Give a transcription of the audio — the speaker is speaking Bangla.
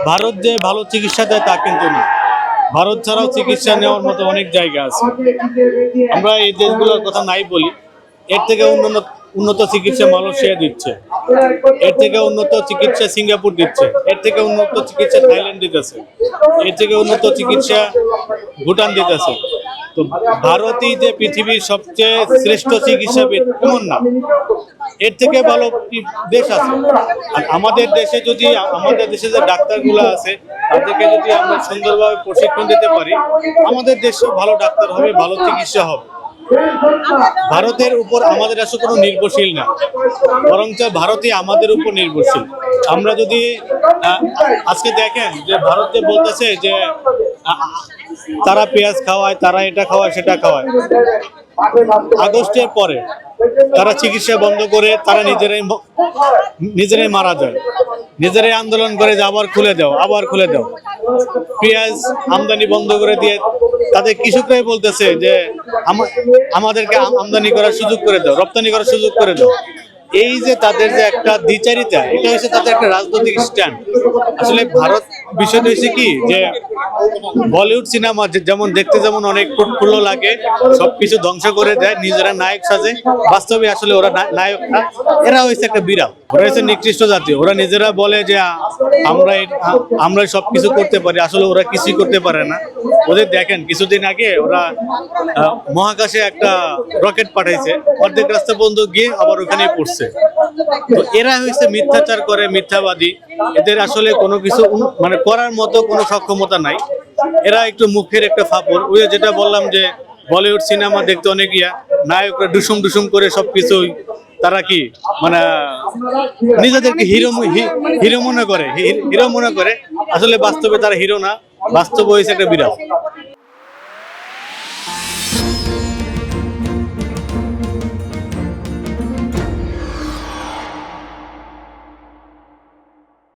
ভারত যে ভালো চিকিৎসা দেয় তা কিন্তু না। ভারত ছাড়াও চিকিৎসা নেওয়ার মতো অনেক জায়গা আছে। আমরা এই দেশগুলোর কথা নাই বলি, এর থেকে উন্নত উন্নত চিকিৎসা মালয়েশিয়া দিচ্ছে, এর থেকে উন্নত চিকিৎসা সিঙ্গাপুর দিচ্ছে, এর থেকে উন্নত চিকিৎসা থাইল্যান্ড দিতেছে, এর থেকে উন্নত চিকিৎসা ভুটান দিতেছে। তো ভারতই যে পৃথিবীর সবচেয়ে শ্রেষ্ঠ চিকিৎসাবিদ এমন না, এর থেকে ভালো দেশ আছে। আর আমাদের দেশে যদি আমাদের দেশে যে ডাক্তারগুলো আছে তাদেরকে যদি আমরা সুন্দরভাবে প্রশিক্ষণ দিতে পারি, আমাদের দেশে ভালো ডাক্তার হবে, ভালো চিকিৎসা হবে। ভারতের উপর আমাদের আসলে কোনো নির্ভরশীল না, বরঞ্চ ভারতই আমাদের উপর নির্ভরশীল। আমরা যদি আজকে দেখেন যে ভারত যে বলতেছে যে তারা পেঁয়াজ খাওয়ায়, তারা এটা খাওয়ায়, সেটা খাওয়ায়, আগস্টের পরে তারা চিকিৎসা বন্ধ করে তারা নিজেরাই মারা যায়, নিজেরাই আন্দোলন করে যে আবার খুলে দাও, আবার খুলে দাও। পেঁয়াজ আমদানি বন্ধ করে দিয়ে তাদের কৃষকরাই বলতেছে যে আমাদেরকে আমদানি করার সুযোগ করে দাও, রপ্তানি করার সুযোগ করে দাও। এই যে তাদের যে একটা দ্বিচারিতা, এটা হচ্ছে তাদের একটা রাজনৈতিক স্ট্যান্ড। আসলে ভারত বিষয়টা হচ্ছে কি যে বলিউড সিনেমা যেমন দেখতে যেমন অনেক ফুটফুল্ল লাগে, সবকিছু ধ্বংস করে দেয়, নিজেরা নায়ক সাজে, বাস্তবে আসলে ওরা নায়ক না, এরা হচ্ছে একটা বিড়াল, ওরা হচ্ছে নিকৃষ্ট জাতীয়। ওরা নিজেরা বলে যে আমরা সবকিছু করতে পারি, আসলে ওরা কিছুই করতে পারে না। ওদের দেখেন কিছুদিন আগে ওরা মহাকাশে একটা রকেট পাঠাইছে, অর্ধেক রাস্তা পর্যন্ত গিয়ে আবার ওখানে পড়ছে। তো এরা হচ্ছে মিথ্যাচার করে, মিথ্যাবাদী। এদের আসলে কোনো কিছু মানে করার মতো কোনো সক্ষমতা নাই। এরা একটু মুখের একটা ফাপড়। ওই যেটা বললাম যে বলিউড সিনেমা দেখতে অনেক নায়করা ডুসুম ডুসুম করে সবকিছুই তারা কি মানে নিজেদেরকে হিরো মনে করে, আসলে বাস্তবে তারা হিরো না, বাস্তবে হয়েছে একটা বিড়াল।